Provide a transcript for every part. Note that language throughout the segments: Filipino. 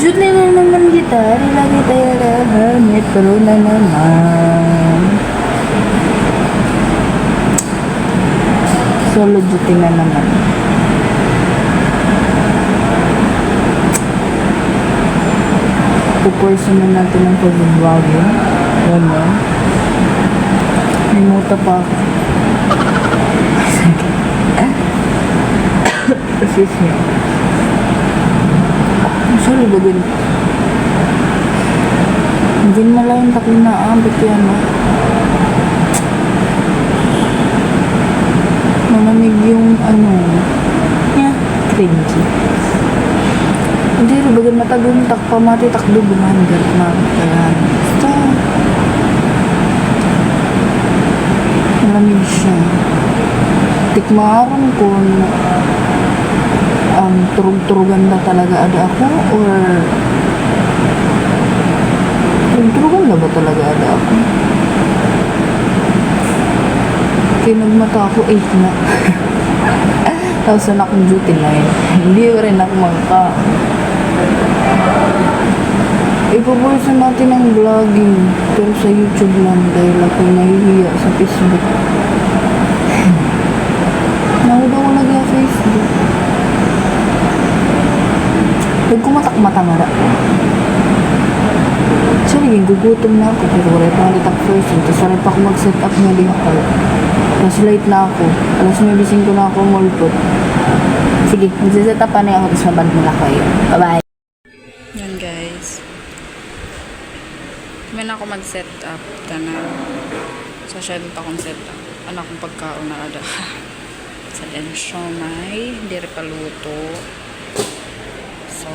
Shoot na naman gitar, lagi tayo rahamit, pero na naman. Solo duty na naman. Puporso na natin ang pag-vlogging. Ganyan. May muta pa ako. Excuse me. Sorry, bagay. Hindi malaking takot na ambit yan. Malamig yung cringy. Hindi rin bagay matagong takpamati takdo bumandat na. Kaya, basta. Malamig siya. Tikmaran kung turug-turugan na talaga ada ako or turug-turugan na ba talaga ada ako? Kaya nagmata ako 8 na. Tapos na akong duty 9. Hindi rin ako magka. Ipaborsa natin ang vlogging pero sa YouTube lang dahil ako nahihiya sa Facebook. Nahuli ako lagi sa Facebook. Nagkumatak-mata nga na. So, naging gugutom na ako. Pero wala pa ulit ako first. Tapos wala pa ako mag-set up nga din ako. Tapos late na ako. Alas 9:05 na ako mulpot. Sige, mag-set up pa na ako. Tapos maband nila kayo. Bye-bye. Yan guys. Kami na ako mag-set up. Tanan. So, siya pa akong set up. Ano akong pagkaon na ada. Sa den siomay. Hindi rin paluto. So,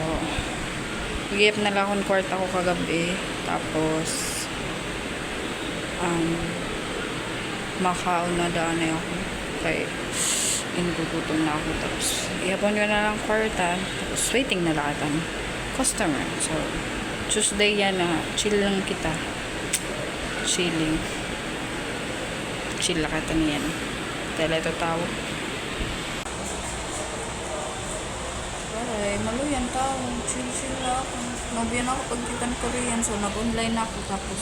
nag-iip na lang akong kwarta ko kagabi. Tapos, makaon na daan na ako. Kaya, inugugutom na ako. Tapos, iapon ko na lang kwarta. Tapos, waiting na lahat ang customer. So, Tuesday yan na. Chill lang kita. Chilling. Chill lang kita niyan. Dahil ito tao. Ay, maluyan tao. Chill lang ako. Nabiyan ako pagkitan Korean. So, nag-online ako. Tapos,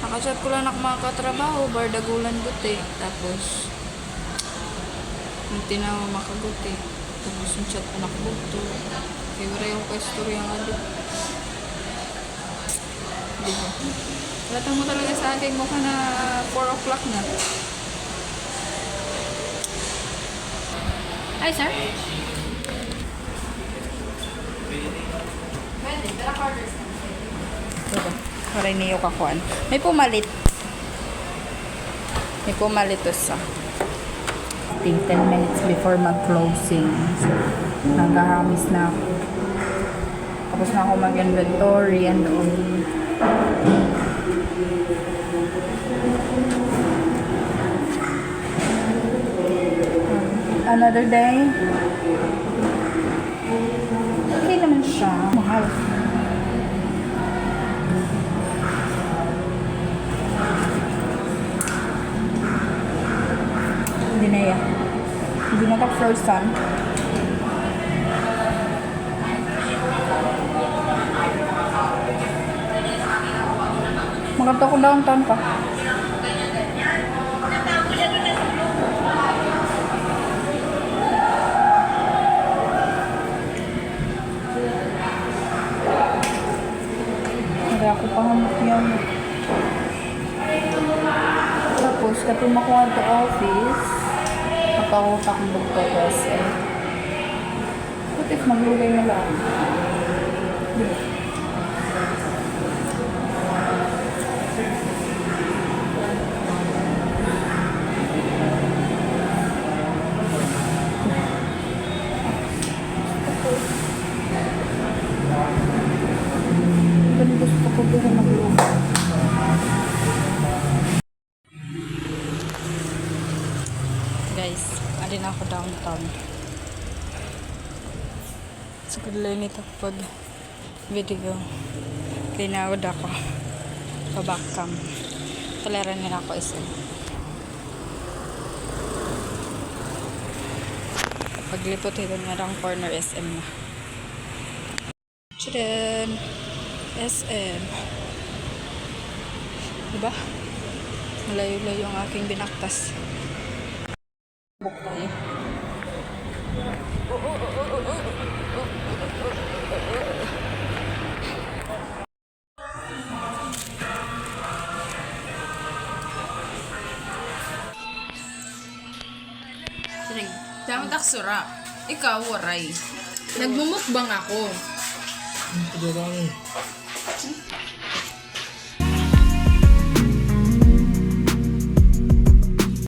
nakachat ko lang ako mga katrabaho. Bardagulan buti. Tapos, hindi na ako makaguti. Tapos, yung chat ko nakabuto. Kaya wala yung ka-story ang ado. Diba? Latang mo talaga sa akin mukha na 4 o'clock na. Hi, sir. Maray niyo kakuan. May pumalit. May pumalit to sa. I think 10 minutes before mag-closing. So, nanggahamis na ako. Tapos na ako mag-inventory and all. Another day. Okay naman siya. Mahal. Hindi na yan. Hindi na ka-frozen. Maganda ko downtown pa. Hindi ako pahamot yan. Tapos, kapag makuha to office, kapag akong bugto kasi. What if maglugay na lang? Diba? Gusto ko din maglugay. Guys, alin ako downtown. Sa kadalay nito pag video. Kinawad ako. Pabakam. Talaran nila ako isa. Paglipot ito nga lang corner SM na. Tchadan! SM. Diba? Malayo-layo ang aking binaktas. Bukay. Damat aksura. Ikaw, waray. Nagmumukbang ako. Ito